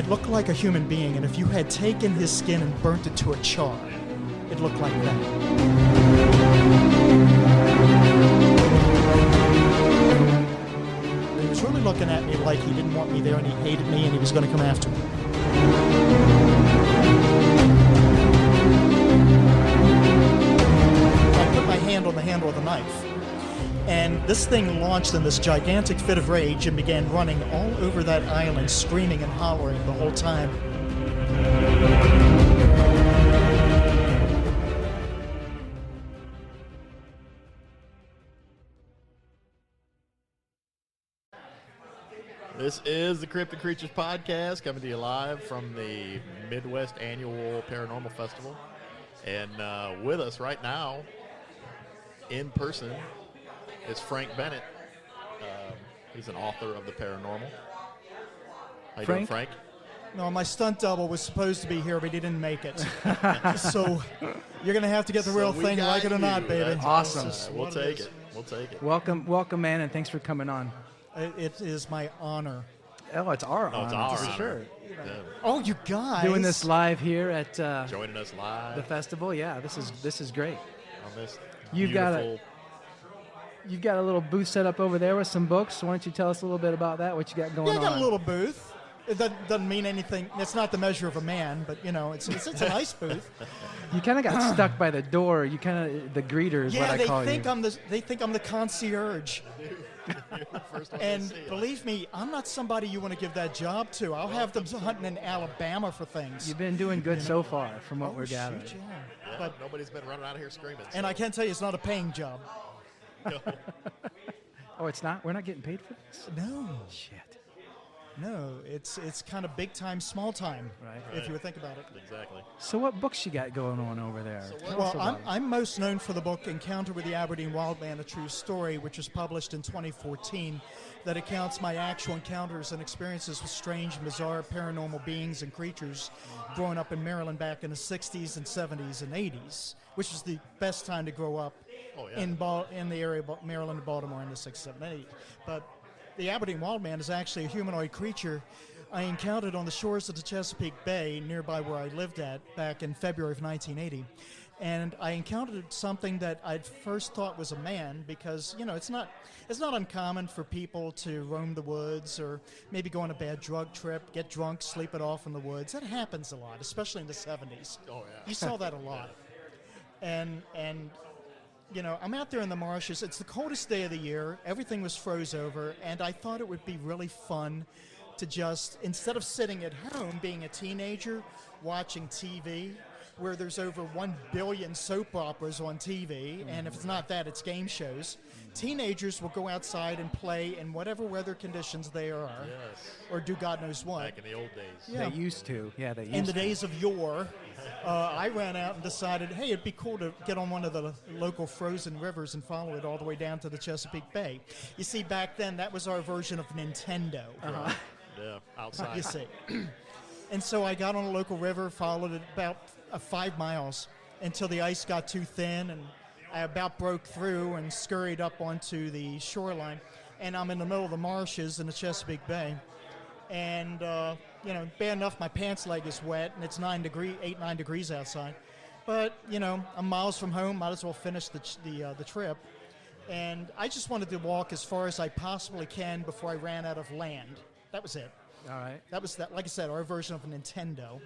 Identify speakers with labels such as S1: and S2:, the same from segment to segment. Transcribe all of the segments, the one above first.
S1: looked like a human being, and if you had taken his skin and burnt it to a char, it looked like that. He was really looking at me like he didn't want me there and he hated me and he was going to come after me. I put my hand on the handle of the knife, and this thing launched in this gigantic fit of rage and began running all over that island, screaming and hollering the whole time.
S2: This is the Cryptic Creatures Podcast, coming to you live from the Midwest Annual Paranormal Festival. And with us right now, in person, is Frank Bennet. He's an author of The Paranormal. How you doing, Frank?
S1: No, my stunt double was supposed to be here, but he didn't make it. So you're going to have to get the real thing, like it or not, baby.
S3: That's awesome.
S2: We'll take it. We'll take it.
S3: Welcome, man, and thanks for coming on.
S1: It is my honor.
S3: Oh, it's our honor.
S2: It's our
S3: for
S2: honor.
S3: sure.
S2: Yeah.
S1: Oh, you guys
S3: doing this live here at
S2: joining us live
S3: the festival. Yeah, this is great.
S2: On this
S3: You've got a little booth set up over there with some books. Why don't you tell us a little bit about that? What you got going on?
S1: Yeah, I got a little booth. It doesn't mean anything. It's not the measure of a man, but you know, it's a nice booth.
S3: You kind of got stuck by the door. You kind of the greeter is what I call you.
S1: Yeah, they think I'm the concierge. And believe me, I'm not somebody you want to give that job to. I'll have them hunting in Alabama for things.
S3: You've been doing good so far, from what we're gathering.
S1: Shoot,
S2: Yeah,
S1: but
S2: nobody's been running out of here screaming.
S1: And I can tell you, it's not a paying job.
S3: Oh, it's not? We're not getting paid for this?
S1: No.
S3: Shit.
S1: No, it's kind of big time, small time,
S3: Right.
S1: if you would think about it.
S2: Exactly.
S3: So what books you got going on over there?
S1: Well, I'm most known for the book Encounter with the Aberdeen Wildman, A True Story, which was published in 2014, that accounts my actual encounters and experiences with strange and bizarre paranormal beings and creatures growing up in Maryland back in the 60s and 70s and 80s, which was the best time to grow up in the area of Maryland and Baltimore in the 6th, 7th, 8th. But the Aberdeen Wildman is actually a humanoid creature I encountered on the shores of the Chesapeake Bay nearby where I lived at back in February of 1980. And I encountered something that I'd first thought was a man because, you know, it's not uncommon for people to roam the woods or maybe go on a bad drug trip, get drunk, sleep it off in the woods. That happens a lot, especially in the 70s.
S2: Oh, yeah.
S1: You saw that a lot. And you know, I'm out there in the marshes. It's the coldest day of the year. Everything was froze over, and I thought it would be really fun to just, instead of sitting at home being a teenager watching TV, where there's over 1 billion soap operas on TV, and if it's not that, it's game shows. Teenagers will go outside and play in whatever weather conditions they are, or do God knows what.
S2: Back in the old days.
S1: Yeah.
S3: They used to. Yeah, they used
S1: In the
S3: to.
S1: days of yore, I ran out and decided, hey, it'd be cool to get on one of the local frozen rivers and follow it all the way down to the Chesapeake Bay. You see, back then, that was our version of Nintendo.
S2: Yeah, outside.
S1: You see. And so I got on a local river, followed it about 5 miles until the ice got too thin, and I about broke through and scurried up onto the shoreline. And I'm in the middle of the marshes in the Chesapeake Bay. And, you know, bad enough my pants leg is wet, and it's 9 degrees outside. But, you know, I'm miles from home, might as well finish the trip. And I just wanted to walk as far as I possibly can before I ran out of land. That was it.
S3: All right.
S1: That was, like I said, our version of a Nintendo.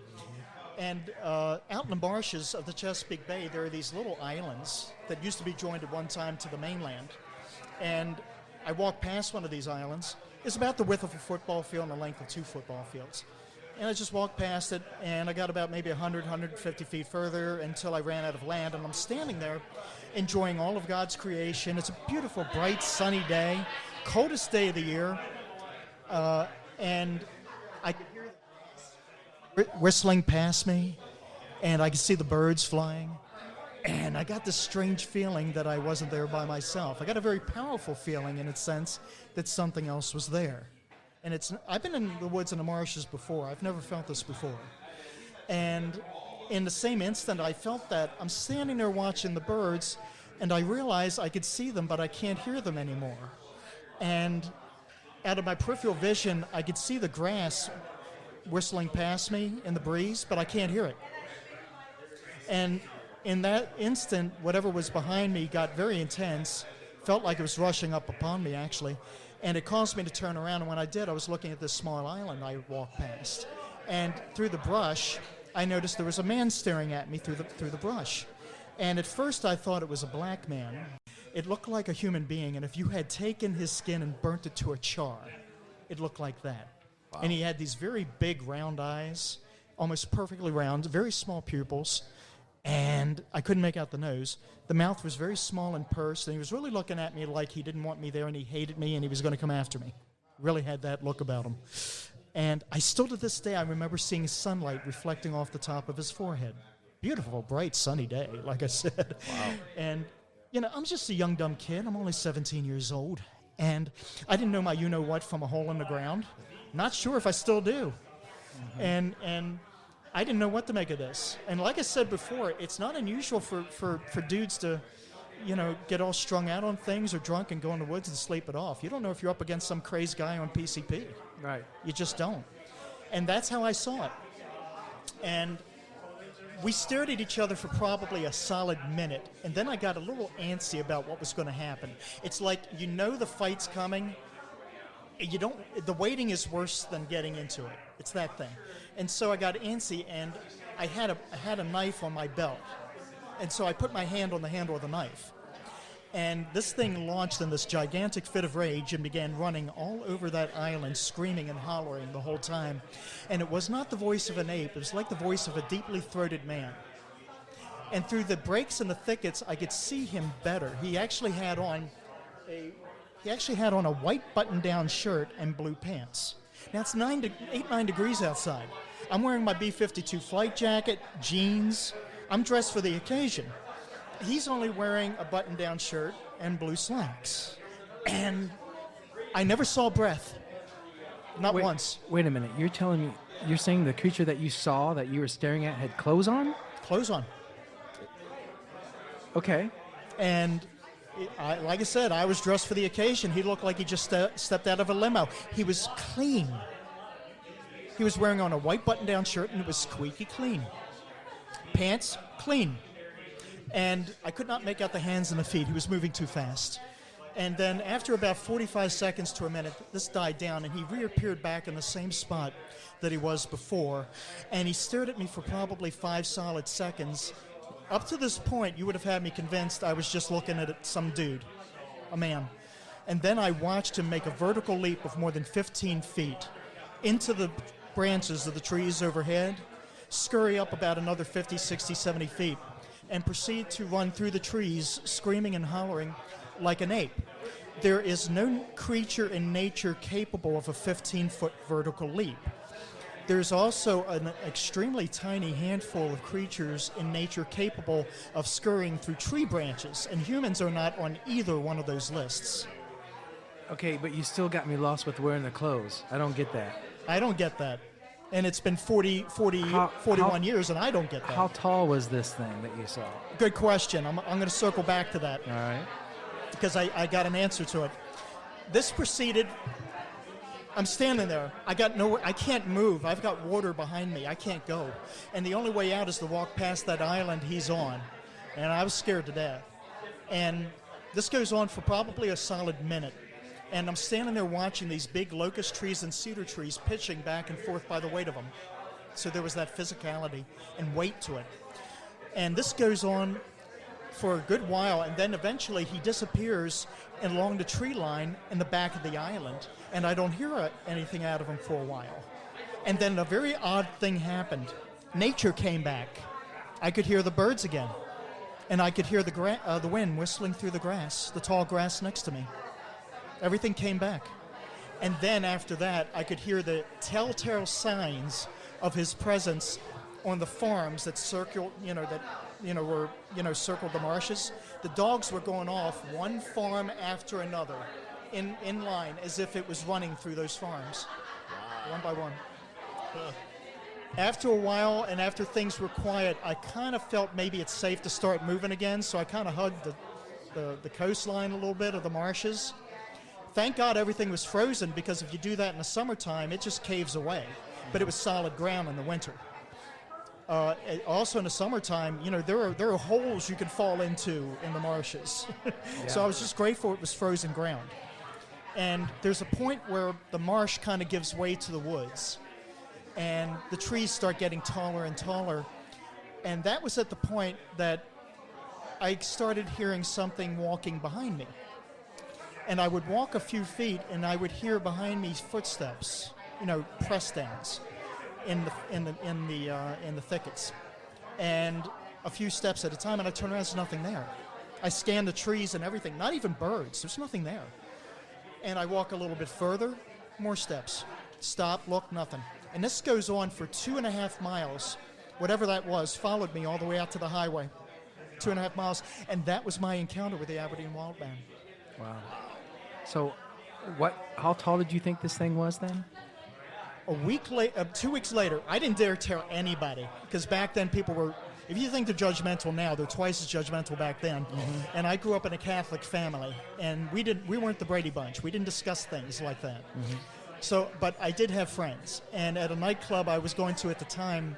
S1: And out in the marshes of the Chesapeake Bay, there are these little islands that used to be joined at one time to the mainland. And I walked past one of these islands. It's about the width of a football field and the length of 2 football fields. And I just walked past it, and I got about maybe 100, 150 feet further until I ran out of land. And I'm standing there enjoying all of God's creation. It's a beautiful, bright, sunny day, coldest day of the year. And I could hear the whistling past me, and I could see the birds flying. And I got this strange feeling that I wasn't there by myself. I got a very powerful feeling in a sense that something else was there. And I've been in the woods and the marshes before. I've never felt this before. And in the same instant, I felt that I'm standing there watching the birds, and I realized I could see them, but I can't hear them anymore. And out of my peripheral vision, I could see the grass whistling past me in the breeze, but I can't hear it. And in that instant, whatever was behind me got very intense, felt like it was rushing up upon me, actually, and it caused me to turn around, and when I did, I was looking at this small island I walked past. And through the brush, I noticed there was a man staring at me through the brush. And at first, I thought it was a black man. It looked like a human being, and if you had taken his skin and burnt it to a char, it looked like that. Wow. And he had these very big, round eyes, almost perfectly round, very small pupils, and I couldn't make out the nose. The mouth was very small and pursed, and he was really looking at me like he didn't want me there, and he hated me, and he was going to come after me. Really had that look about him. And I still, to this day, I remember seeing sunlight reflecting off the top of his forehead. Beautiful, bright, sunny day, like I said. Wow. And, I'm just a young, dumb kid. I'm only 17 years old. And I didn't know my you-know-what from a hole in the ground. Not sure if I still do. Mm-hmm. And I didn't know what to make of this. And like I said before, it's not unusual for dudes to, get all strung out on things or drunk and go in the woods and sleep it off. You don't know if you're up against some crazy guy on PCP.
S3: Right.
S1: You just don't. And that's how I saw it. And we stared at each other for probably a solid minute, and then I got a little antsy about what was going to happen. It's like the fight's coming. The waiting is worse than getting into it. It's that thing. And so I got antsy, and I had a knife on my belt. And so I put my hand on the handle of the knife. And this thing launched in this gigantic fit of rage and began running all over that island, screaming and hollering the whole time. And it was not the voice of an ape. It was like the voice of a deeply throated man. And through the breaks in the thickets, I could see him better. He actually had on a white button-down shirt and blue pants. Now, it's 9 degrees outside. I'm wearing my B-52 flight jacket, jeans. I'm dressed for the occasion. He's only wearing a button-down shirt and blue slacks. And I never saw breath. Not once.
S3: Wait a minute. You're saying the creature that you saw, that you were staring at, had clothes on?
S1: Clothes on.
S3: Okay.
S1: And like I said, I was dressed for the occasion. He looked like he just stepped out of a limo. He was clean. He was wearing on a white button-down shirt, and it was squeaky clean. Pants, clean. And I could not make out the hands and the feet. He was moving too fast. And then after about 45 seconds to a minute, this died down, and he reappeared back in the same spot that he was before. And he stared at me for probably 5 solid seconds. Up to this point, you would have had me convinced I was just looking at some dude, a man. And then I watched him make a vertical leap of more than 15 feet into the branches of the trees overhead, scurry up about another 50, 60, 70 feet, and proceed to run through the trees, screaming and hollering like an ape. There is no creature in nature capable of a 15-foot vertical leap. There's also an extremely tiny handful of creatures in nature capable of scurrying through tree branches, and humans are not on either one of those lists.
S3: Okay, but you still got me lost with wearing the clothes. I don't get that.
S1: I don't get that. And it's been 41 years, and I don't get that.
S3: How tall was this thing that you saw?
S1: Good question. I'm going to circle back to that.
S3: All right.
S1: Because I got an answer to it. This proceeded. I'm standing there. I can't move. I've got water behind me. I can't go. And the only way out is to walk past that island he's on. And I was scared to death. And this goes on for probably a solid minute. And I'm standing there watching these big locust trees and cedar trees pitching back and forth by the weight of them. So there was that physicality and weight to it. And this goes on for a good while, and then eventually he disappears along the tree line in the back of the island, and I don't hear anything out of him for a while. And then a very odd thing happened. Nature came back. I could hear the birds again, and I could hear the wind whistling through the grass, the tall grass next to me. Everything came back. And then after that, I could hear the telltale signs of his presence on the farms that circled the marshes. The dogs were going off one farm after another in line as if it was running through those farms. Wow. One by one. Huh. After a while and after things were quiet, I kind of felt maybe it's safe to start moving again, so I kind of hugged the coastline a little bit of the marshes. Thank God everything was frozen, because if you do that in the summertime, it just caves away. but it was solid ground in the winter. Also in the summertime, there are holes you could fall into in the marshes. So I was just grateful it was frozen ground. And there's a point where the marsh kind of gives way to the woods, and the trees start getting taller and taller. And that was at the point that I started hearing something walking behind me. And I would walk a few feet, and I would hear behind me footsteps, press downs in the thickets, and a few steps at a time. And I turn around, there's nothing there. I scan the trees and everything, not even birds. There's nothing there. And I walk a little bit further, more steps. Stop, look, nothing. And this goes on for 2.5 miles. Whatever that was, followed me all the way out to the highway. 2.5 miles. And that was my encounter with the Aberdeen Wildman.
S3: Wow. So, how tall did you think this thing was then?
S1: 2 weeks later, I didn't dare tell anybody, because back then people were, if you think they're judgmental now, they're twice as judgmental back then. Mm-hmm. And I grew up in a Catholic family, and we weren't the Brady Bunch. We didn't discuss things like that. Mm-hmm. So, but I did have friends, and at a nightclub I was going to at the time,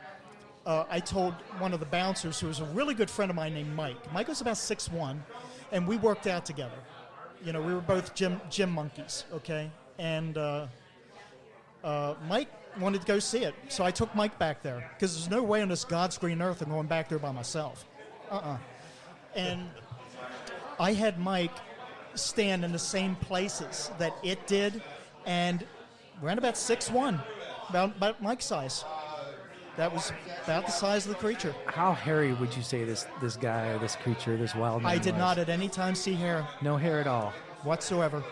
S1: I told one of the bouncers, who was a really good friend of mine named Mike. Mike was about 6'1", and we worked out together. We were both gym monkeys, okay? And Mike wanted to go see it, so I took Mike back there, because there's no way on this God's green earth I'm going back there by myself. And I had Mike stand in the same places that it did, and around about 6'1", about Mike's size. That was about the size of the creature.
S3: How hairy would you say this guy, or this creature, this wild man
S1: I did
S3: was?
S1: not at any time see hair.
S3: No hair at all?
S1: Whatsoever.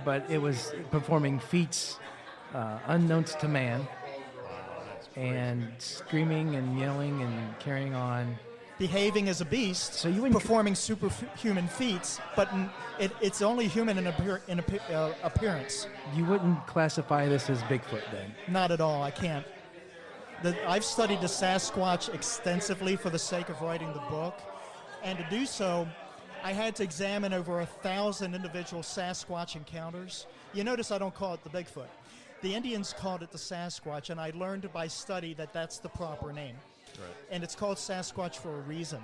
S3: But it was performing feats unknowns to man, and screaming and yelling and carrying on.
S1: Behaving as a beast,
S3: so you wouldn't
S1: performing superhuman feats, but it's only human in appearance.
S3: You wouldn't classify this as Bigfoot then?
S1: Not at all, I can't. I've studied the Sasquatch extensively for the sake of writing the book, and to do so, I had to examine over 1,000 individual Sasquatch encounters. You notice I don't call it the Bigfoot. The Indians called it the Sasquatch, and I learned by study that that's the proper name. Right. And it's called Sasquatch for a reason.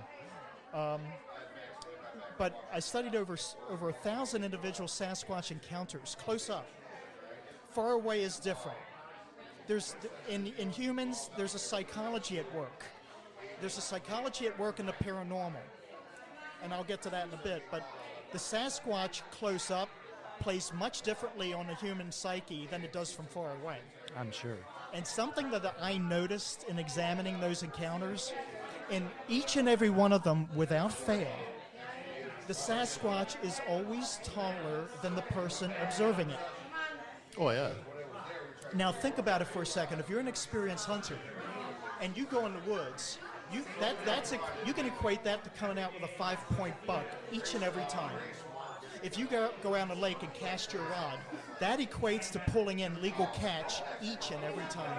S1: But I studied over 1,000 individual Sasquatch encounters, close up. Far away is different. In humans, there's a psychology at work. There's a psychology at work in the paranormal. And I'll get to that in a bit. But the Sasquatch close up plays much differently on the human psyche than it does from far away.
S3: I'm sure.
S1: And something that I noticed in examining those encounters, in each and every one of them, without fail, the Sasquatch is always taller than the person observing it.
S2: Oh, yeah.
S1: Now think about it for a second. If you're an experienced hunter and you go in the woods, you can equate that to coming out with a 5-point buck each and every time. If you go out on a lake and cast your rod, that equates to pulling in legal catch each and every time.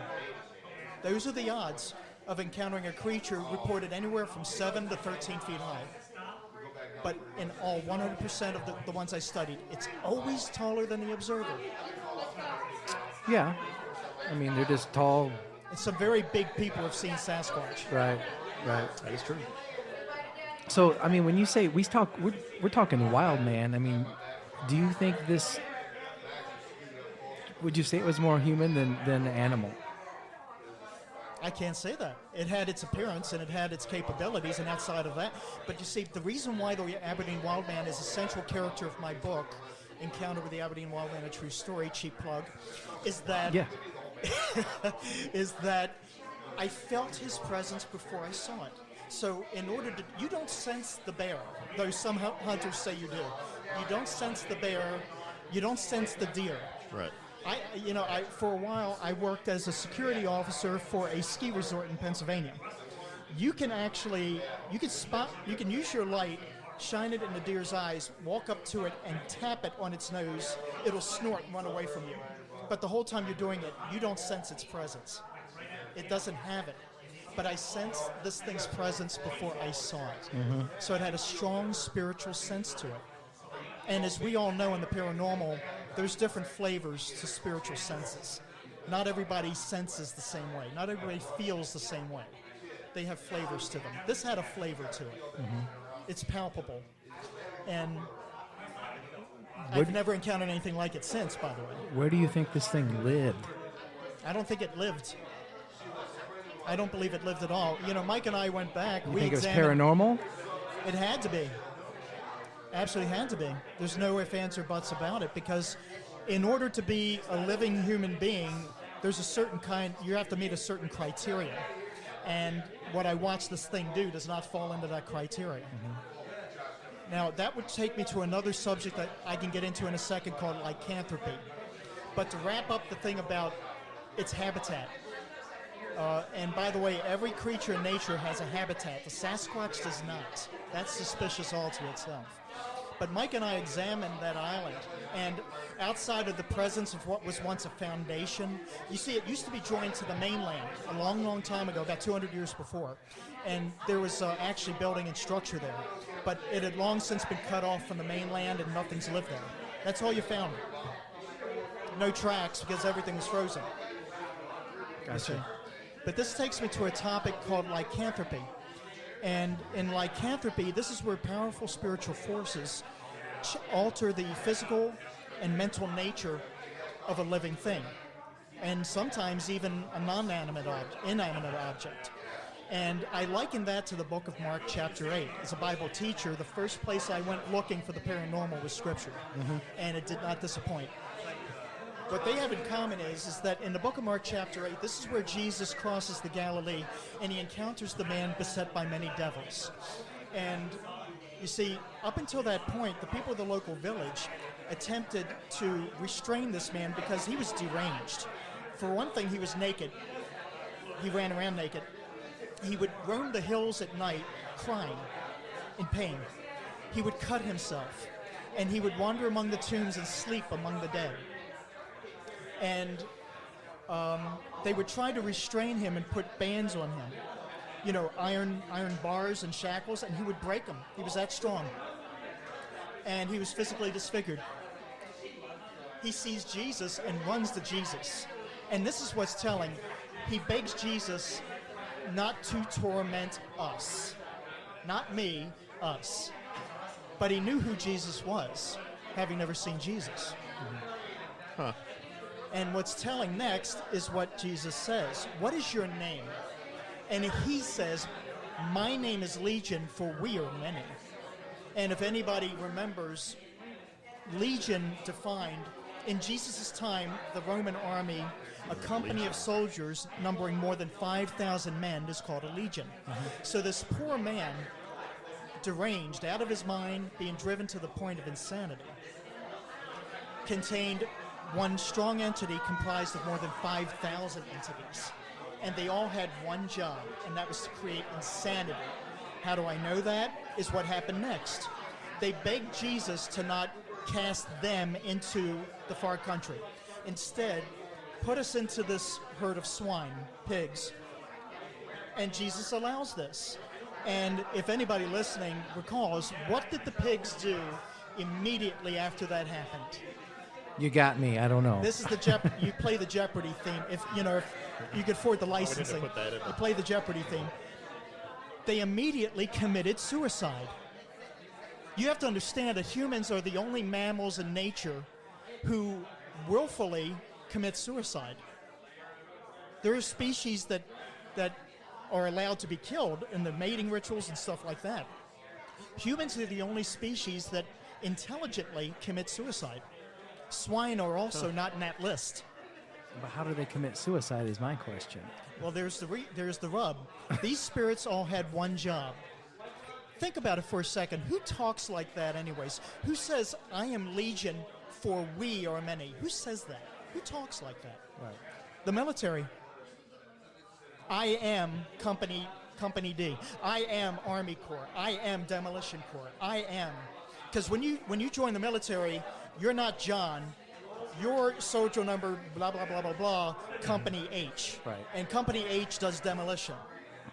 S1: Those are the odds of encountering a creature reported anywhere from 7 to 13 feet high. But in all 100% of the ones I studied, it's always taller than the observer.
S3: Yeah. I mean, they're just tall.
S1: And some very big people have seen Sasquatch.
S3: Right.
S2: That is true.
S3: So, I mean, when you say we're talking wild man, I mean, do you think this, would you say it was more human than animal?
S1: I can't say that. It had its appearance and it had its capabilities, and outside of that. But you see, the reason why the Aberdeen Wildman is a central character of my book, Encounter with the Aberdeen Wildman, A True Story, cheap plug, is that is that I felt his presence before I saw it. So in order to, you don't sense the bear, though some hunters say you do. You don't sense the bear, you don't sense the deer. Right. For a while, I worked as a security officer for a ski resort in Pennsylvania. You can use your light, shine it in the deer's eyes, walk up to it, and tap it on its nose. It'll snort and run away from you. But the whole time you're doing it, you don't sense its presence. It doesn't have it. But I sensed this thing's presence before I saw it. Mm-hmm. So it had a strong spiritual sense to it. And as we all know in the paranormal, there's different flavors to spiritual senses. not everybody senses the same way. Not everybody feels the same way. They have flavors to them. This had a flavor to it. It's palpable. And I've never encountered anything like it since, by the way.
S3: Where do you think this thing lived?
S1: I don't think it lived. I don't believe it lived at all. You know, Mike and I went back.
S3: You think it was paranormal?
S1: It had to be. Absolutely had to be. There's no ifs, ands, or buts about it, because in order to be a living human being, there's a certain you have to meet a certain criteria. And what I watched this thing do does not fall into that criteria. Now, that would take me to another subject that I can get into in a second called lycanthropy. But to wrap up the thing about its habitat, and by the way, every creature in nature has a habitat. The Sasquatch does not. That's suspicious all to itself. But Mike and I examined that island, and outside of the presence of what was once a foundation, you see, it used to be joined to the mainland a long, long time ago, about 200 years before, and there was actually building and structure there. But it had long since been cut off from the mainland, and nothing's lived there. That's all you found. No tracks, because everything was frozen.
S3: Gotcha.
S1: But this takes me to a topic called lycanthropy. And in lycanthropy, this is where powerful spiritual forces alter the physical and mental nature of a living thing, and sometimes even a inanimate object. And I liken that to the book of Mark chapter 8. As a Bible teacher, the first place I went looking for the paranormal was Scripture, and it did not disappoint. What they have in common is that in the book of Mark chapter 8, this is where Jesus crosses the Galilee, and he encounters the man beset by many devils. And you see, up until that point, the people of the local village attempted to restrain this man because he was deranged. For one thing, he was naked. He ran around naked. He would roam the hills at night crying in pain. He would cut himself, and he would wander among the tombs and sleep among the dead. And they would try to restrain him and put bands on him, you know, iron bars and shackles, and he would break them. He was that strong. And he was physically disfigured. He sees Jesus and runs to Jesus. And this is what's telling. He begs Jesus not to torment us. Not me, us. But he knew who Jesus was, having never seen Jesus.
S2: Huh.
S1: And what's telling next is what Jesus says. What is your name? And he says, my name is Legion, for we are many. And if anybody remembers, Legion defined, in Jesus' time, the Roman army, a company of soldiers numbering more than 5,000 men is called a legion. So this poor man, deranged, out of his mind, being driven to the point of insanity, contained one strong entity comprised of more than 5,000 entities. And they all had one job, and that was to create insanity. How do I know that? Is what happened next. They begged Jesus to not cast them into the far country. Instead, put us into this herd of swine, pigs. And Jesus allows this. And if anybody listening recalls, what did the pigs do immediately after that happened?
S3: You got me. I don't know.
S1: This is you play the Jeopardy theme. If you could afford the licensing, you play the Jeopardy theme. They immediately committed suicide. You have to understand that humans are the only mammals in nature who willfully commit suicide. There are species that are allowed to be killed in the mating rituals and stuff like that. Humans are the only species that intelligently commit suicide. Swine are also not in that list.
S3: But how do they commit suicide is my question.
S1: Well, there's the rub. These spirits all had one job. Think about it for a second. Who talks like that anyways? Who says, I am Legion, for we are many? Who says that? Who talks like that?
S3: Right.
S1: The military. I am Company D. I am Army Corps. I am Demolition Corps. I am. Because when you join the military, you're not John. You're soldier number blah, blah, blah, blah, blah, Company H.
S3: Right.
S1: And Company H does demolition.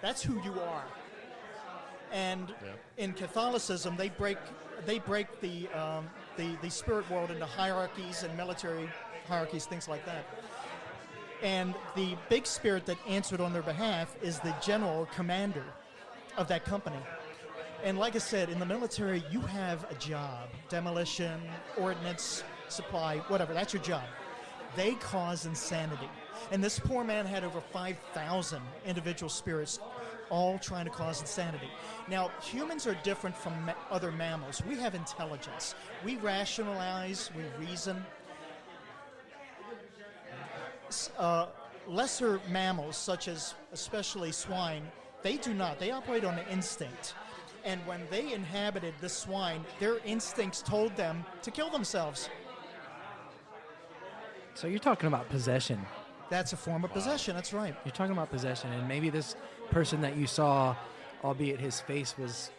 S1: That's who you are. And in Catholicism, they break the spirit world into hierarchies and military hierarchies, things like that. And the big spirit that answered on their behalf is the general or commander of that company. And like I said, in the military, you have a job. Demolition, ordnance, supply, whatever. That's your job. They cause insanity. And this poor man had over 5,000 individual spirits all trying to cause insanity. Now, humans are different from other mammals. We have intelligence. We rationalize, we reason. Lesser mammals, such as especially swine, they do not. They operate on instinct. And when they inhabited this swine, their instincts told them to kill themselves.
S3: So you're talking about possession.
S1: That's a form of possession, that's right.
S3: You're talking about possession, and maybe this person that you saw, albeit his face was,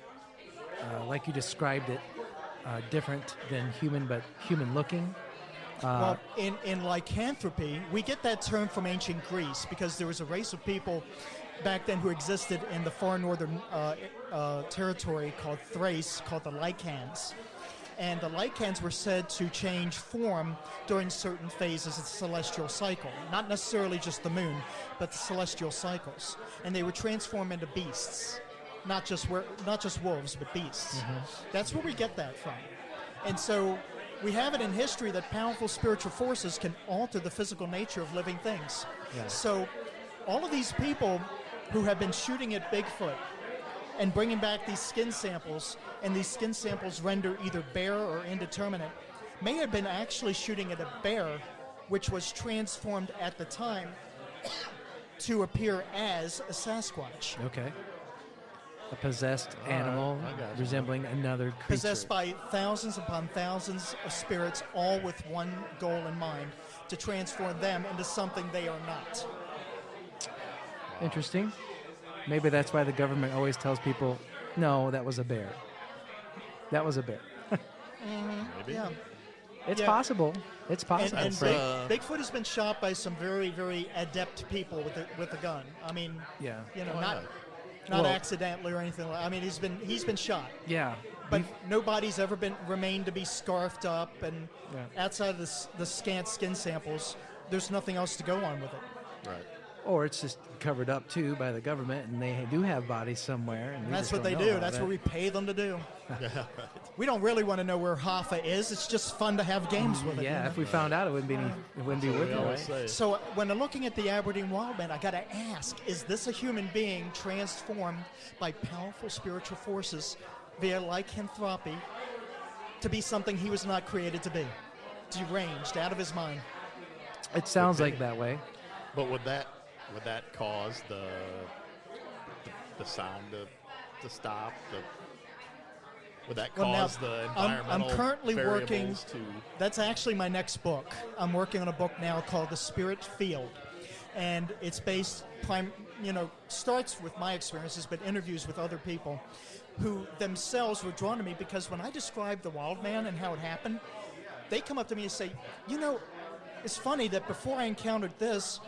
S3: like you described it, different than human, but human-looking.
S1: Well, in lycanthropy, we get that term from ancient Greece because there was a race of people back then who existed in the far northern territory called Thrace, called the Lycans. And the Lycans were said to change form during certain phases of the celestial cycle. Not necessarily just the moon, but the celestial cycles. And they would transform into beasts. Not just wolves, but beasts. Mm-hmm. That's where we get that from. And so we have it in history that powerful spiritual forces can alter the physical nature of living things. Yeah. So all of these people who have been shooting at Bigfoot and bringing back these skin samples, and these skin samples render either bare or indeterminate, may have been actually shooting at a bear, which was transformed at the time to appear as a Sasquatch.
S3: Okay. A possessed animal resembling another creature.
S1: Possessed by thousands upon thousands of spirits, all with one goal in mind, to transform them into something they are not.
S3: Interesting. Maybe that's why the government always tells people, no, that was a bear. That was a bear.
S2: Maybe.
S1: Yeah.
S3: It's possible. It's possible.
S1: And Bigfoot has been shot by some very, very adept people with a gun. I mean, not accidentally or anything like that. I mean, he's been shot.
S3: Yeah.
S1: But nobody's ever remained to be scarfed up, and outside of the scant skin samples, there's nothing else to go on with it.
S2: Right.
S3: Or it's just covered up, too, by the government, and they do have bodies somewhere. And
S1: that's what they do. That's what we pay them to do. We don't really want to know where Hoffa is. It's just fun to have games with it.
S3: Yeah, if we found out, it wouldn't be worth it.
S2: Right?
S1: So when I'm looking at the Aberdeen Wildman, I got to ask, is this a human being transformed by powerful spiritual forces via lycanthropy to be something he was not created to be? Deranged, out of his mind.
S3: It sounds like that way.
S2: But would that cause the sound to stop? Would that cause the environmental
S1: I'm currently working.
S2: to...
S1: That's actually my next book. I'm working on a book now called The Spirit Field, and it's based starts with my experiences, but interviews with other people who themselves were drawn to me because when I describe the Wildman and how it happened, they come up to me and say, it's funny that before I encountered this,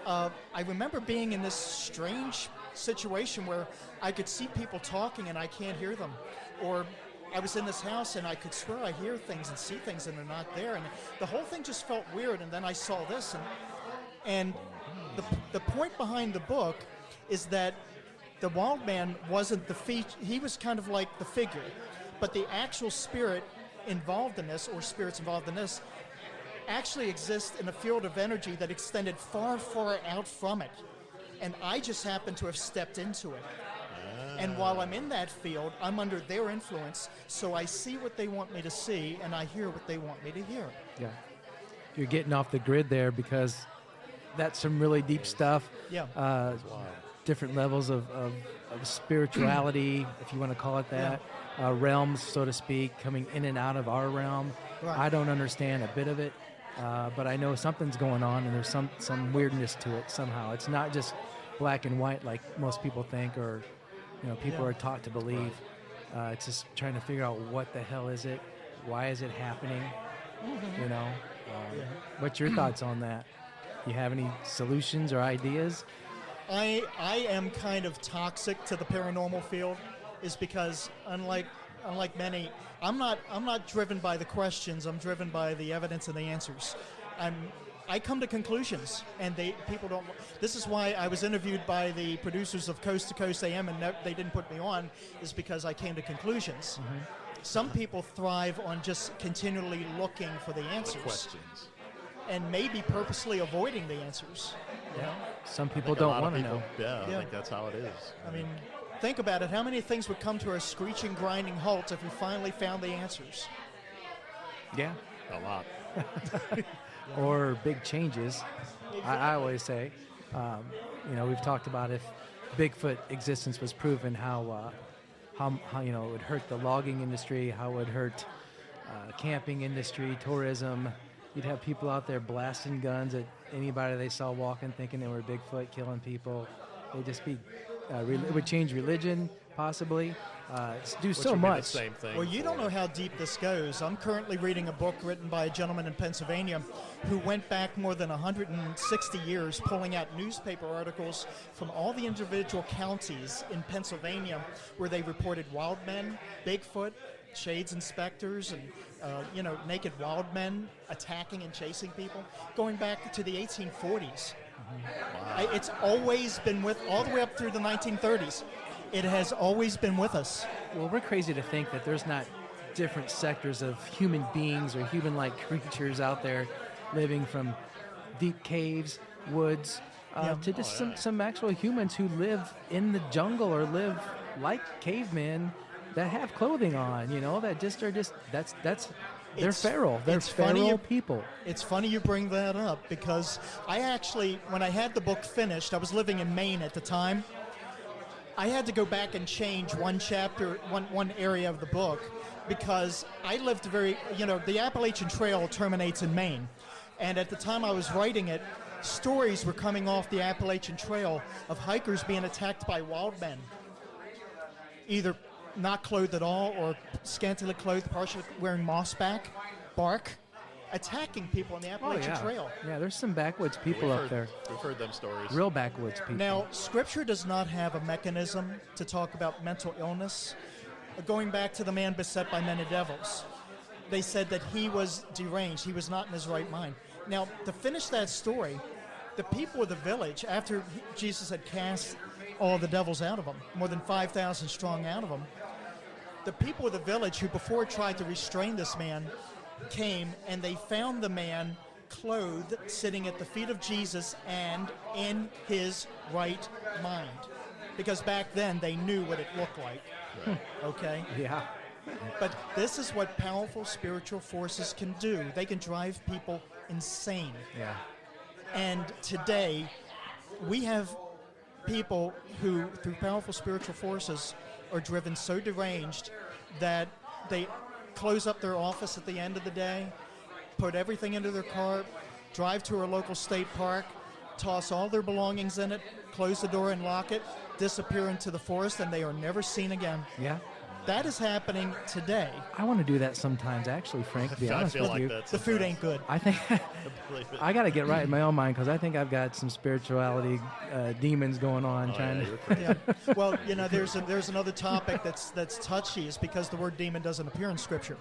S1: I remember being in this strange situation where I could see people talking and I can't hear them. Or I was in this house and I could swear I hear things and see things and they're not there. And the whole thing just felt weird. And then I saw this. And the point behind the book is that the Wildman wasn't the feature. He was kind of like the figure. But the actual spirit involved in this, or spirits involved in this, actually exist in a field of energy that extended far, far out from it. And I just happened to have stepped into it. And while I'm in that field, I'm under their influence, so I see what they want me to see, and I hear what they want me to hear.
S3: Yeah. You're getting off the grid there because that's some really deep stuff.
S1: Yeah.
S3: Different levels of spirituality, if you want to call it that. Yeah. Realms, so to speak, coming in and out of our realm. Right. I don't understand a bit of it. But I know something's going on, and there's some weirdness to it somehow. It's not just black and white like most people think, or people are taught to believe. It's just trying to figure out what the hell is it, why is it happening. What's your thoughts on that? You have any solutions or ideas?
S1: I am kind of toxic to the paranormal field, is because unlike many, I'm not driven by the questions. I'm driven by the evidence and the answers. I come to conclusions, and people don't. This is why I was interviewed by the producers of Coast to Coast AM, and they didn't put me on, is because I came to conclusions.
S3: Mm-hmm.
S1: Some people thrive on just continually looking for the answers.
S2: The questions.
S1: And maybe purposely avoiding the answers. You know?
S3: Some people don't want to know.
S2: Yeah, I think that's how it is.
S1: I mean, think about it. How many things would come to a screeching, grinding halt if we finally found the answers?
S3: Yeah.
S2: A lot.
S3: Or big changes. I always say, we've talked about if Bigfoot existence was proven, how it would hurt the logging industry, how it would hurt camping industry, tourism. You'd have people out there blasting guns at anybody they saw walking, thinking they were Bigfoot, killing people. They'd just be. It would change religion, possibly. Do so much.
S2: The same thing.
S1: Well, you don't know how deep this goes. I'm currently reading a book written by a gentleman in Pennsylvania who went back more than 160 years, pulling out newspaper articles from all the individual counties in Pennsylvania where they reported wild men, Bigfoot, shades inspectors, and naked wild men attacking and chasing people, going back to the 1840s.
S2: Wow.
S1: It's always been all the way up through the 1930s. It has always been with us.
S3: Well, we're crazy to think that there's not different sectors of human beings or human-like creatures out there living from deep caves, woods, to just some actual humans who live in the jungle or live like cavemen that have clothing on, that just are they're feral. They're feral people.
S1: It's funny you bring that up because I actually, when I had the book finished, I was living in Maine at the time. I had to go back and change one chapter, one area of the book because I lived the Appalachian Trail terminates in Maine. And at the time I was writing it, stories were coming off the Appalachian Trail of hikers being attacked by wild men, either not clothed at all or scantily clothed, partially wearing mossback, bark, attacking people on the Appalachian Trail.
S3: Yeah, there's some backwoods people up there.
S2: We've heard them stories.
S3: Real backwoods people.
S1: Now, Scripture does not have a mechanism to talk about mental illness. Going back to the man beset by many devils, they said that he was deranged. He was not in his right mind. Now, to finish that story, the people of the village, after Jesus had cast all the devils out of them, more than 5,000 strong out of them, the people of the village who before tried to restrain this man came and they found the man clothed, sitting at the feet of Jesus and in his right mind. Because back then they knew what it looked like.
S2: Right.
S1: Okay?
S3: Yeah.
S1: But this is what powerful spiritual forces can do. They can drive people insane.
S3: Yeah.
S1: And today, we have people who, through powerful spiritual forces, are driven so deranged that they close up their office at the end of the day, put everything into their car, drive to a local state park, toss all their belongings in it, close the door and lock it, disappear into the forest, and they are never seen again.
S3: Yeah.
S1: That is happening today.
S3: I want to do that sometimes, actually, Frank, to be honest with you.
S1: The food ain't good.
S3: I think I got to get right in my own mind because I think I've got some spirituality demons going on.
S1: Yeah. Well, there's another topic that's touchy, is because the word demon doesn't appear in Scripture.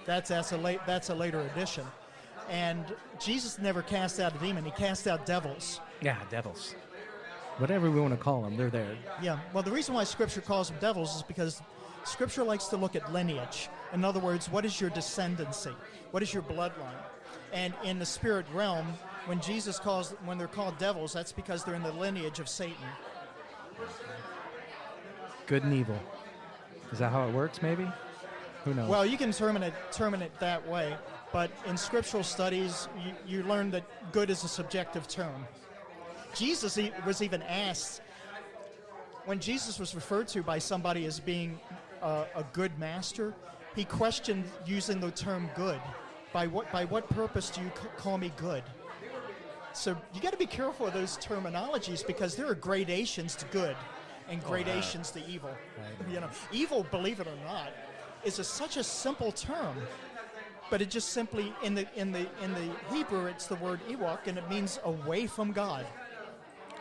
S1: That's a later addition. And Jesus never cast out a demon. He cast out devils.
S3: Yeah, devils. Whatever we want to call them, they're there.
S1: Yeah. Well, the reason why Scripture calls them devils is because Scripture likes to look at lineage. In other words, what is your descendancy? What is your bloodline? And in the spirit realm, when they're called devils, that's because they're in the lineage of Satan.
S3: Good and evil. Is that how it works, maybe? Who knows?
S1: Well, you can term it that way, but in scriptural studies, you learn that good is a subjective term. Jesus was even asked, when Jesus was referred to by somebody as being a good master, he questioned using the term good. By what purpose do you call me good? So you got to be careful of those terminologies because there are gradations to good and gradations to evil. Right. Evil, believe it or not, is such a simple term, but it just simply in the Hebrew it's the word Ewok, and it means away from God.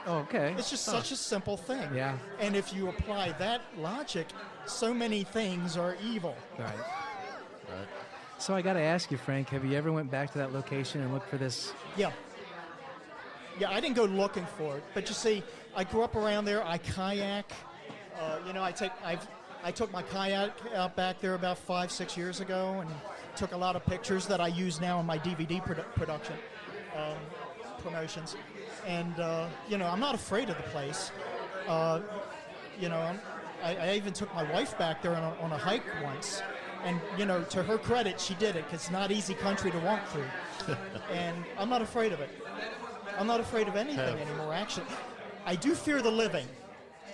S3: Okay.
S1: It's just such a simple thing.
S3: Yeah.
S1: And if you apply that logic, so many things are evil.
S3: Right. So I got to ask you, Frank, have you ever went back to that location and looked for this?
S1: Yeah. Yeah, I didn't go looking for it, but you see, I grew up around there. I kayak. I took my kayak out back there about 5-6 years ago and took a lot of pictures that I use now in my DVD production promotions. And I'm not afraid of the place. I even took my wife back there on a hike once. And, to her credit, she did it, because it's not easy country to walk through. And I'm not afraid of it. I'm not afraid of anything anymore, actually. I do fear the living.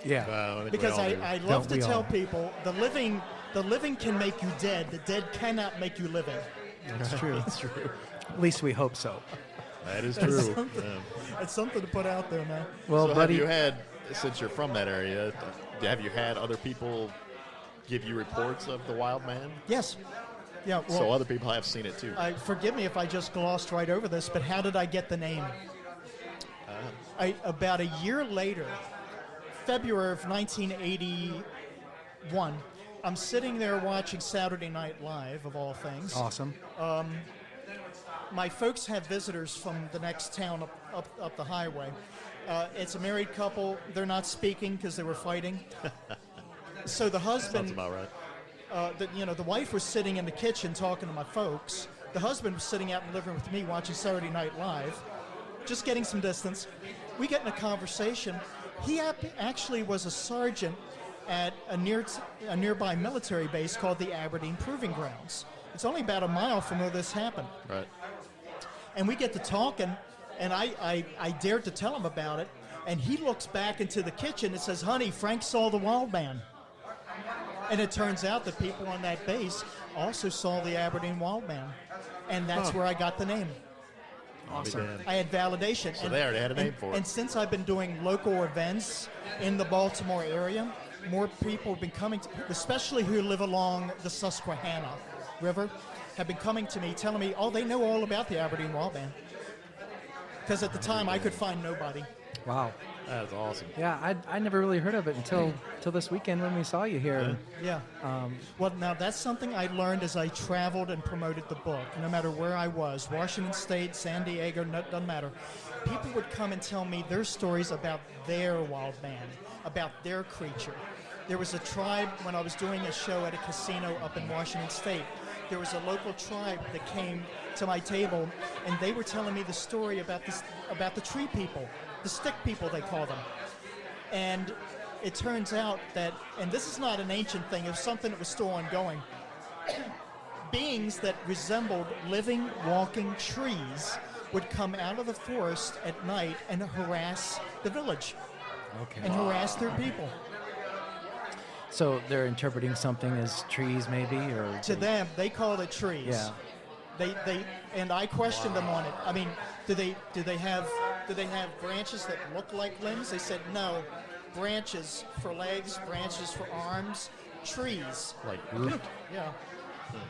S3: Yeah.
S1: Because I love to tell people, the living can make you dead. The dead cannot make you living.
S3: That's true. That's true. At least we hope so.
S2: That is true.
S1: It's something to put out there, man.
S3: Well,
S2: so
S3: buddy,
S2: have you had, since you're from that area, have you had other people give you reports of the Wildman?
S1: Yes. Yeah. Well,
S2: so other people have seen it too.
S1: Forgive me if I just glossed right over this, but how did I get the name? About a year later, February of 1981, I'm sitting there watching Saturday Night Live, of all things.
S3: Awesome.
S1: My folks have visitors from the next town up the highway. It's a married couple. They're not speaking because they were fighting. So the husband...
S2: Sounds about right.
S1: The wife was sitting in the kitchen talking to my folks. The husband was sitting out in the living room with me watching Saturday Night Live, just getting some distance. We get in a conversation. He actually was a sergeant at a nearby military base called the Aberdeen Proving Grounds. It's only about a mile from where this happened.
S2: Right.
S1: And we get to talking, and I dared to tell him about it, and he looks back into the kitchen and says, "Honey, Frank saw the Wildman." And it turns out that people on that base also saw the Aberdeen Wildman, and that's where I got the name.
S3: Awesome.
S1: I had validation.
S2: So they already had a name for it.
S1: And since I've been doing local events in the Baltimore area, more people have been coming, especially who live along the Susquehanna River, have been coming to me, telling me, they know all about the Aberdeen Wildman. Because at the time, I could find nobody.
S3: Wow.
S2: That's awesome.
S3: Yeah, I never really heard of it until this weekend when we saw you here.
S1: Yeah. Well, now that's something I learned as I traveled and promoted the book. No matter where I was, Washington State, San Diego, doesn't matter. People would come and tell me their stories about their wild man, about their creature. There was a tribe when I was doing a show at a casino up in Washington State. There was a local tribe that came to my table, and they were telling me the story about the tree people. The stick people, they call them. And it turns out that, and this is not an ancient thing, it was something that was still ongoing, beings that resembled living, walking trees would come out of the forest at night and harass the village.
S3: Okay.
S1: And harass their people.
S3: So they're interpreting something as trees, maybe, or
S1: To them, they call it trees.
S3: Yeah.
S1: They and I questioned them on it. I mean, do they have branches that look like limbs? They said no. Branches for legs, branches for arms, trees.
S2: Like root.
S1: Yeah.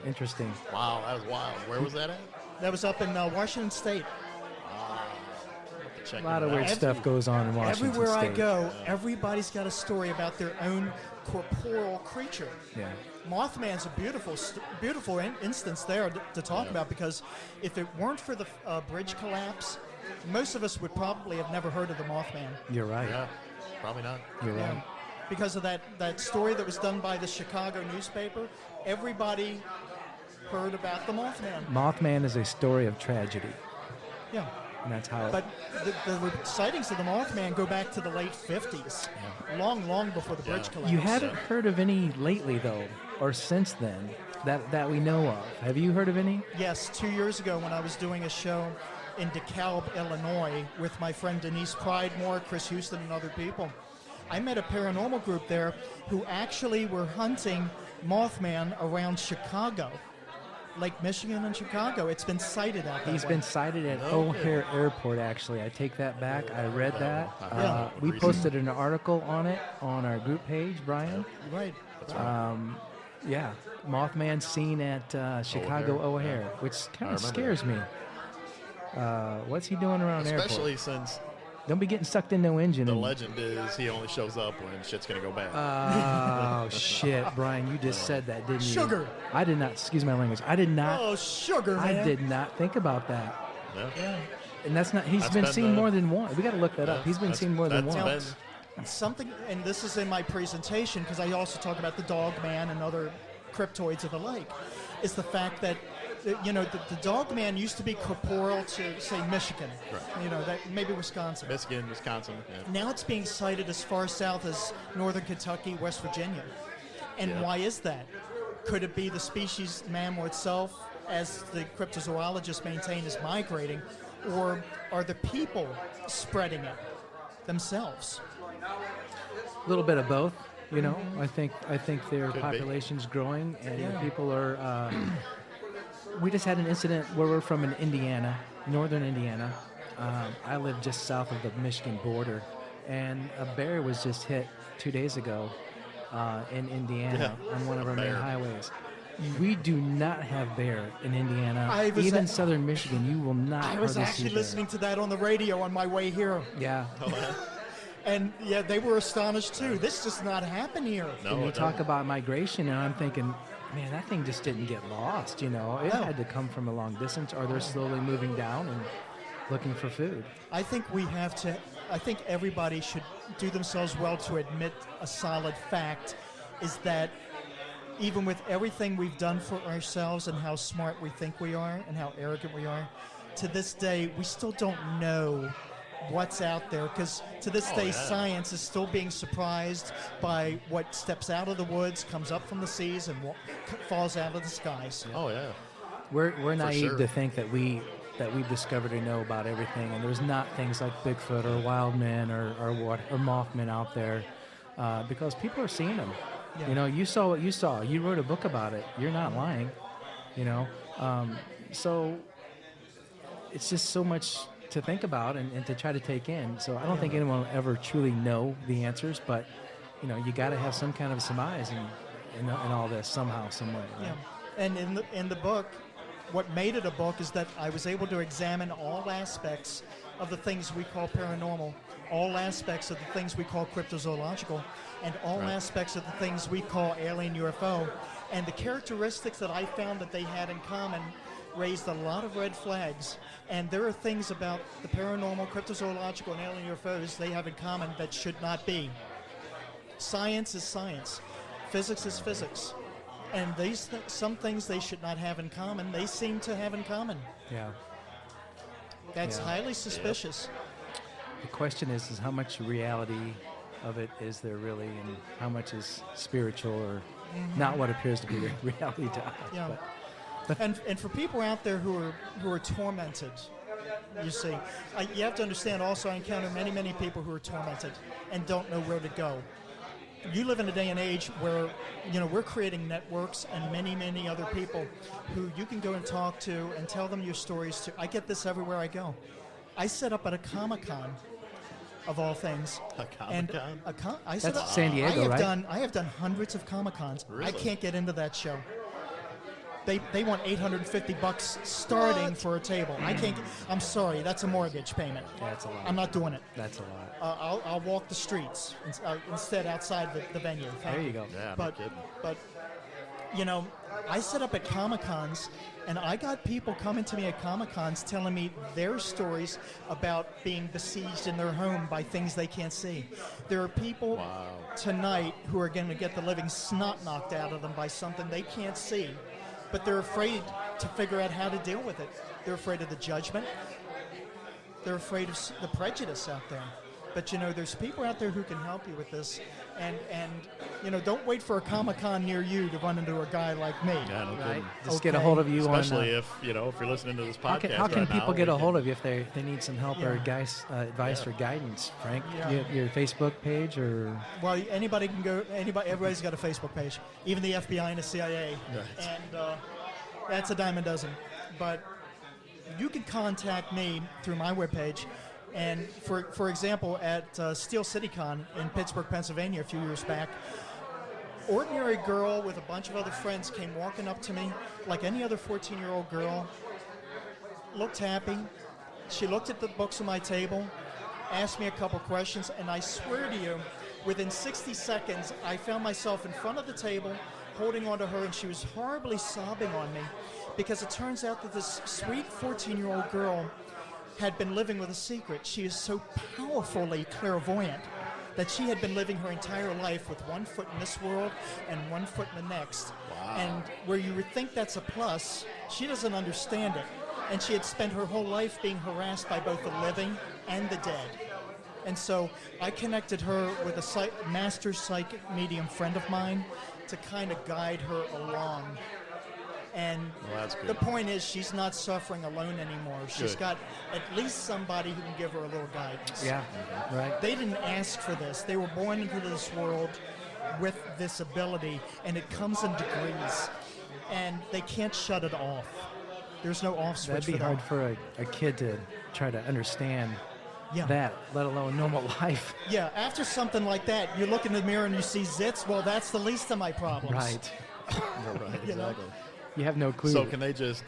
S3: Interesting.
S2: Wow, that was wild. Where was that at?
S1: That was up in Washington State.
S2: Check
S3: A lot of
S2: it out.
S3: weird stuff goes on in Washington
S1: Everywhere
S3: State.
S1: I go, everybody's got a story about their own corporeal creature.
S3: Yeah.
S1: Mothman's a beautiful instance there to talk about, because if it weren't for the bridge collapse, most of us would probably have never heard of the Mothman.
S3: You're right.
S2: Yeah, probably not.
S3: You're right.
S1: Because of that story that was done by the Chicago newspaper, everybody heard about the Mothman.
S3: Mothman is a story of tragedy,
S1: Yeah.
S3: and that's how.
S1: But the sightings of the Mothman go back to the late 50s, long before the bridge collapse.
S3: You hadn't heard of any lately, though, or since then, that we know of. Have you heard of any?
S1: Yes, 2 years ago when I was doing a show in DeKalb, Illinois, with my friend Denise Pridemore, Chris Houston, and other people, I met a paranormal group there who actually were hunting Mothman around Chicago, Lake Michigan and Chicago. It's been sighted out there.
S3: He's been sighted at O'Hare Airport, actually. I take that back. I read that.
S1: Yeah.
S3: We posted an article on it on our group page, Brian.
S1: Right.
S3: Yeah, Mothman seen at Chicago O'Hare, which kind of scares me. What's he doing around
S2: Especially
S3: airport?
S2: since
S3: Don't be getting sucked in no engine.
S2: The legend is he only shows up when shit's going to go bad.
S3: Oh, shit, Brian, you just said that, didn't you?
S1: Sugar.
S3: I did not, excuse my language, I did not.
S1: Oh, sugar, man.
S3: I did not think about that.
S2: Yeah.
S3: And that's not, he's been seen more than once. We got to look that up. He's been seen more than
S2: that's
S3: once.
S1: Something, and this is in my presentation because I also talk about the dog man and other cryptoids of the lake, is the fact that the dog man used to be corporeal to, say, Michigan, that maybe Wisconsin.
S2: Michigan, Wisconsin. Yeah.
S1: Now it's being cited as far south as northern Kentucky, West Virginia. And why is that? Could it be the species mammal itself, as the cryptozoologists maintain, is migrating, or are the people spreading it themselves?
S3: A little bit of both. I think their
S2: Could
S3: population's growing, and people are. We just had an incident where we're from in Indiana, northern Indiana. I live just south of the Michigan border, and a bear was just hit 2 days ago in Indiana on one of our main highways. We do not have bear in Indiana. Even southern Michigan, you will not.
S1: I was actually listening to that on the radio on my way here.
S3: Yeah.
S1: And they were astonished too. This does not happen here.
S2: No,
S3: and you talk about migration, and I'm thinking, man, that thing just didn't get lost. It had to come from a long distance, or they're slowly moving down and looking for food.
S1: I think I think everybody should do themselves well to admit a solid fact is that even with everything we've done for ourselves and how smart we think we are and how arrogant we are, to this day, we still don't know what's out there, because to this day science is still being surprised by what steps out of the woods, comes up from the seas, and falls out of the skies.
S2: Oh yeah,
S3: we're naive to think that we've discovered or know about everything, and there's not things like Bigfoot or Wildman or Mothman out there, because people are seeing them. You saw what you saw. You wrote a book about it. You're not lying. So it's just so much to think about and to try to take in. So I don't think anyone will ever truly know the answers, but you got to have some kind of surmise in all this somehow, some way. Right?
S1: Yeah, and in the book, what made it a book is that I was able to examine all aspects of the things we call paranormal, all aspects of the things we call cryptozoological, and all aspects of the things we call alien UFO. And the characteristics that I found that they had in common raised a lot of red flags. And there are things about the paranormal, cryptozoological, and alien UFOs they have in common that should not be. Science is science. Physics is physics. And some things they should not have in common, they seem to have in common.
S3: Yeah.
S1: That's highly suspicious.
S3: The question is how much reality of it is there really, and how much is spiritual or not what appears to be reality to us.
S1: Yeah. And for people out there who are tormented, you see, you have to understand also I encounter many people who are tormented and don't know where to go. You live in a day and age where, we're creating networks and many other people who you can go and talk to and tell them your stories to. I get this everywhere I go. I set up at a Comic-Con, of all things.
S2: A Comic-Con?
S3: That's San Diego, right?
S1: I have done hundreds of Comic-Cons.
S2: Really?
S1: I can't get into that show. They want $850 starting for a table. I can't. I'm sorry, that's a mortgage payment.
S3: That's a lot.
S1: I'm not doing it.
S3: That's a lot.
S1: I'll walk the streets instead outside the venue.
S3: There you go.
S2: Yeah,
S1: but,
S2: no kidding.
S1: But I set up at Comic-Cons, and I got people coming to me at Comic-Cons telling me their stories about being besieged in their home by things they can't see. There are people tonight who are going to get the living snot knocked out of them by something they can't see, but they're afraid to figure out how to deal with it. They're afraid of the judgment. They're afraid of the prejudice out there. But, there's people out there who can help you with this. And don't wait for a Comic-Con near you to run into a guy like me.
S2: Yeah, no kidding.
S3: Just get a hold of you.
S2: Especially if you're listening to this podcast.
S3: How can people get a hold of you if they need some help or advice or guidance, Frank?
S1: Yeah.
S3: Your Facebook page or?
S1: Well, anybody can go. Everybody's got a Facebook page, even the FBI and the CIA.
S2: Right.
S1: And that's a dime a dozen. But you can contact me through my webpage. And for example, at Steel City Con in Pittsburgh, Pennsylvania, a few years back, ordinary girl with a bunch of other friends came walking up to me like any other 14-year-old girl, looked happy. She looked at the books on my table, asked me a couple questions, and I swear to you, within 60 seconds, I found myself in front of the table, holding onto her, and she was horribly sobbing on me, because it turns out that this sweet 14-year-old girl had been living with a secret. She is so powerfully clairvoyant that she had been living her entire life with one foot in this world and one foot in the next.
S2: Wow.
S1: And where you would think that's a plus, she doesn't understand it. And she had spent her whole life being harassed by both the living and the dead. And so I connected her with a master psychic medium friend of mine to kind of guide her along. And
S2: Well, that's good.
S1: the point is, she's not suffering alone anymore. She's
S2: Good.
S1: got at least somebody who can give her a little guidance.
S3: Yeah, right.
S1: They didn't ask for this. They were born into this world with this ability, and it comes in degrees. And they can't shut it off. There's no off switch
S3: That'd be
S1: for
S3: hard
S1: that.
S3: for a kid to try to understand
S1: Yeah.
S3: that, let alone normal life.
S1: Yeah, after something like that, you look in the mirror and you see zits. Well, that's the least of my problems.
S3: Right.
S2: Right,
S1: You know?
S2: exactly.
S3: You have no clue.
S2: So can they just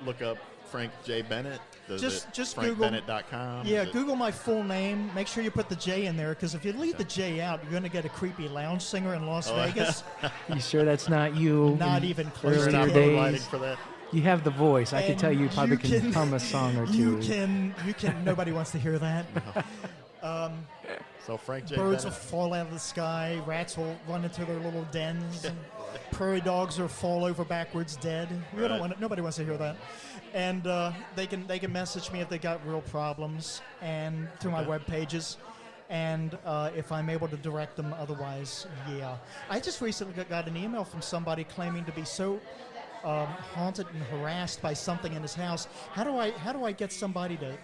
S2: look up Frank J. Bennett?
S1: Just Google.
S2: FrankBennett.com?
S1: Yeah,
S2: Is it-
S1: Google my full name. Make sure you put the J in there, because if you leave the J out, you're going to get a creepy lounge singer in Las Vegas.
S3: You sure that's not you?
S1: Not
S3: in
S1: even close
S2: They're
S1: to
S3: earlier
S2: not
S1: you.
S2: moonlighting
S3: days?
S2: for that.
S3: You have the voice. I can
S1: And
S3: tell you probably can hum a song or two.
S1: You can. Nobody wants to hear that.
S2: So Frank J.
S1: Birds will
S2: Bennett.
S1: fall out of the sky. Rats will run into their little dens. And prairie dogs will fall over backwards dead. We don't
S2: Right.
S1: want. Nobody wants to hear that. And they can message me if they got real problems, and through my
S2: Okay.
S1: web pages. And if I'm able to direct them, otherwise, yeah. I just recently got an email from somebody claiming to be so haunted and harassed by something in his house. How do I get somebody to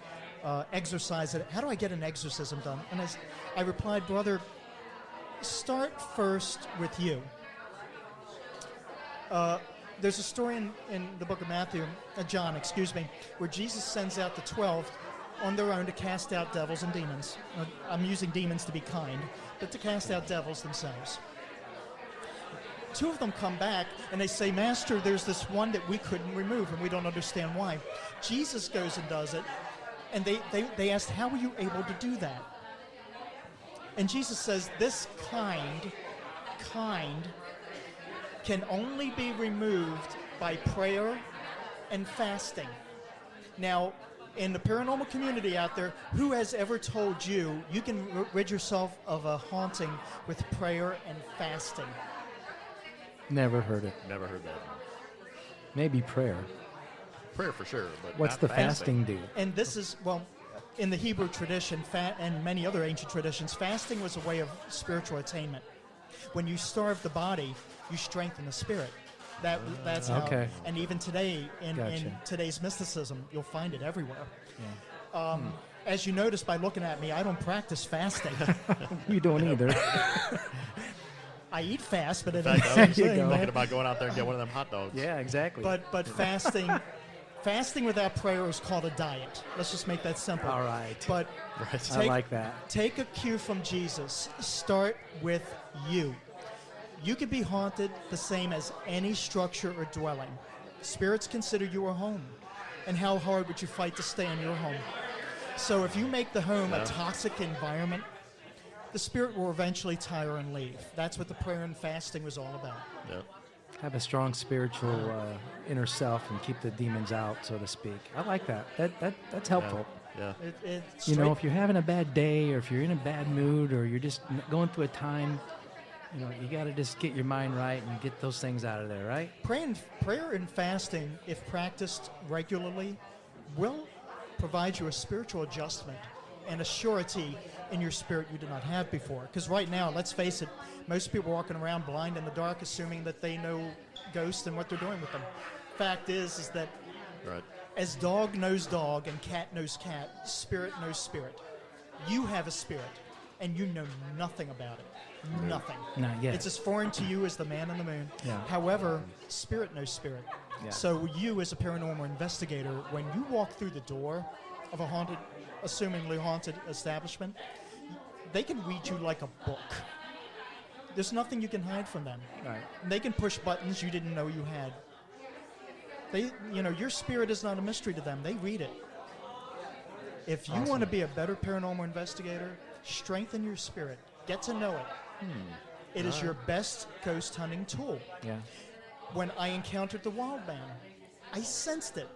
S1: exorcise it? How do I get an exorcism done? And I replied, brother, start first with you. There's a story in the book of John, where Jesus sends out the 12 on their own to cast out devils and demons. I'm using demons to be kind, but to cast out devils themselves. 2 of them come back and they say, Master, there's this one that we couldn't remove and we don't understand why. Jesus goes and does it, and they asked, how were you able to do that? And Jesus says, this kind can only be removed by prayer and fasting. Now, in the paranormal community out there, who has ever told you you can rid yourself of a haunting with prayer and fasting?
S3: Never heard it.
S2: Never heard that.
S3: Maybe prayer.
S2: Prayer for sure, but
S3: What's
S2: not
S3: the fasting do?
S1: And this is, well, in the Hebrew tradition and many other ancient traditions, fasting was a way of spiritual attainment. When you starve the body, you strengthen the spirit. That's how.
S3: Okay.
S1: And even today, in
S3: Gotcha.
S1: today's mysticism, you'll find it everywhere.
S3: Yeah.
S1: As you notice by looking at me, I don't practice fasting.
S3: You don't either.
S1: I eat fast, but it
S2: In
S1: ain't
S2: fact,
S1: the
S2: I
S1: same
S2: was
S3: There you
S1: thing,
S3: go.
S1: man.
S2: thinking about going out there and get one of them hot dogs.
S3: Yeah, exactly.
S1: But fasting without prayer is called a diet. Let's just make that simple.
S3: All right.
S1: But
S2: Right.
S3: I like that.
S1: Take a cue from Jesus. Start with you. You can be haunted the same as any structure or dwelling. Spirits consider you a home. And how hard would you fight to stay in your home? So if you make the home a toxic environment, the spirit will eventually tire and leave. That's what the prayer and fasting was all about.
S2: Yep.
S3: Have a strong spiritual inner self and keep the demons out, so to speak. I like that. That's helpful.
S2: Yeah.
S1: It's
S3: You know,
S1: straight-
S3: if you're having a bad day, or if you're in a bad mood, or you're just going through a time, you know, you got to just get your mind right and get those things out of there, right?
S1: prayer and fasting, if practiced regularly, will provide you a spiritual adjustment and a surety in your spirit you did not have before. Because right now, let's face it, most people are walking around blind in the dark, assuming that they know ghosts and what they're doing with them. Fact is that
S2: Right.
S1: as dog knows dog and cat knows cat, spirit knows spirit. You have a spirit, and you know nothing about it. Nothing.
S3: Not yet.
S1: It's as foreign to you as the man on the moon.
S3: Yeah.
S1: However, spirit knows spirit.
S3: Yeah.
S1: So you, as a paranormal investigator, when you walk through the door of a haunted, assumingly haunted establishment, they can read you like a book. There's nothing you can hide from them.
S3: Right.
S1: They can push buttons you didn't know you had. Your spirit is not a mystery to them. They read it. If you want to be a better paranormal investigator, strengthen your spirit. Get to know it. It is your best ghost hunting tool.
S3: Yeah.
S1: When I encountered the Wildman, I sensed it.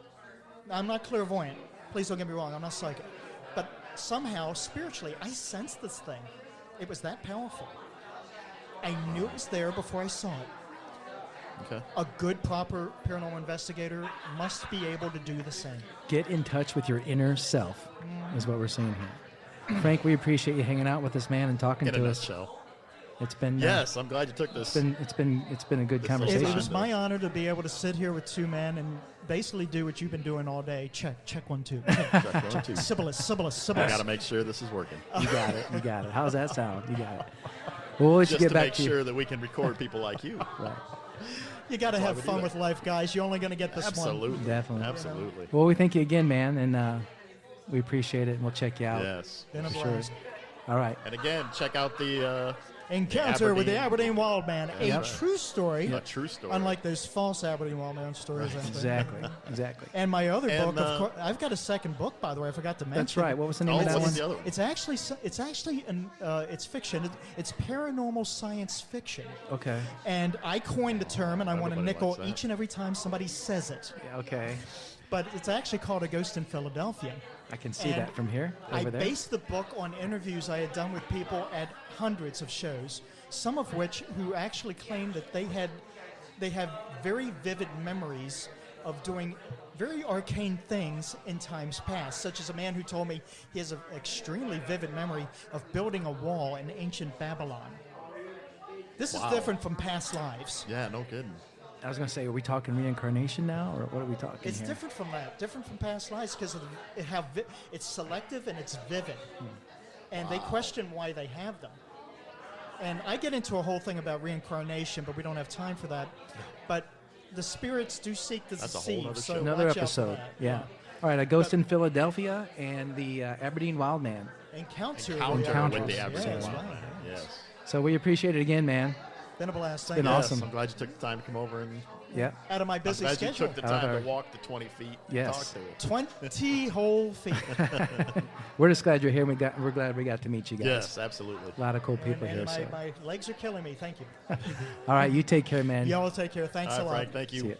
S1: I'm not clairvoyant. Please don't get me wrong. I'm not psychic. But somehow, spiritually, I sensed this thing. It was that powerful. I knew it was there before I saw it.
S2: Okay.
S1: A good, proper paranormal investigator must be able to do the same.
S3: Get in touch with your inner self, is what we're saying here. Frank, we appreciate you hanging out with us, man, and talking
S2: In a
S3: to us.
S2: nutshell.
S3: It's been
S2: Yes, I'm glad you took this.
S3: It's been a good conversation.
S1: It was my honor to be able to sit here with two men and basically do what you've been doing all day. Check 1 2.
S2: Check 1 2.
S1: Sybilis.
S2: I got to make sure this is working.
S3: You got it. How's that sound? You got it. Well, we'll let you
S2: Just
S3: get
S2: to
S3: back
S2: make
S3: to
S2: sure that we can record people like you.
S3: Right.
S1: You got to
S2: That's why
S1: have
S2: we do
S1: fun
S2: that.
S1: with life, guys. You're only going to get this
S2: Absolutely.
S1: one.
S3: Definitely.
S2: Absolutely.
S3: Well, we thank you again, man, and we appreciate it, and we'll check you out.
S2: Yes.
S1: Been a
S3: For sure.
S1: blast.
S3: All right.
S2: And again, check out the
S1: Encounter with the
S2: Aberdeen-
S1: Aberdeen Wildman, a
S2: Yep.
S1: true story,
S2: a true story.
S1: unlike those false Aberdeen Wildman stories. out there.
S3: Exactly.
S1: And my other
S2: And,
S1: book, of course, I've got a second book, by the way. I forgot to mention.
S3: That's right. What was the name
S2: Oh,
S3: of that
S2: what's
S3: one?
S2: the other one?
S1: It's actually it's fiction. It's paranormal science fiction.
S3: Okay.
S1: And I coined the term, and I want a
S2: Everybody
S1: nickel
S2: likes that.
S1: each and every time somebody says it.
S3: Yeah, okay.
S1: But it's actually called A Ghost in Philadelphia.
S3: I can see
S1: And
S3: that from here.
S1: I
S3: Over there.
S1: based the book on interviews I had done with people at hundreds of shows, some of which who actually claimed that they have very vivid memories of doing very arcane things in times past, such as a man who told me he has an extremely vivid memory of building a wall in ancient Babylon. This
S2: Wow.
S1: is different from past lives.
S2: Yeah, no kidding.
S3: I was going to say, are we talking reincarnation now, or what are we talking
S1: It's
S3: here?
S1: different from that, different from past lives because it's selective and it's vivid. And they question why they have them. And I get into a whole thing about reincarnation, but we don't have time for that. But the spirits do seek to
S2: That's a whole
S1: deceive,
S2: nother
S1: so
S2: show.
S3: Another
S1: watch out for
S3: episode.
S1: that.
S3: Yeah. All right. A Ghost in Philadelphia and the Aberdeen Wildman.
S1: Encounter
S3: Encounter
S2: with the
S3: Yeah,
S2: Aberdeen
S1: that's
S2: Wildman.
S1: right.
S2: Yes.
S3: So we appreciate it again, man.
S1: Been a blast.
S3: been
S1: Thank you.
S3: awesome.
S2: Yes, I'm glad you took the time to come over and
S3: Yeah.
S1: Out of my
S2: I'm
S1: busy
S2: glad
S1: schedule.
S2: you took the
S3: Out of
S2: time
S3: our-
S2: to walk the 20 feet
S3: Yes.
S2: and talk to us.
S1: 20 whole feet.
S3: We're just glad you're here. We're glad we got to meet you guys.
S2: Yes, absolutely.
S3: A lot of cool people
S1: and
S3: here.
S1: my,
S3: So.
S1: my legs are killing me. Thank you.
S3: All right. You take care, man.
S1: Y'all take care. Thanks
S2: All
S1: a
S2: right,
S1: lot.
S2: Frank, thank you.
S3: See ya.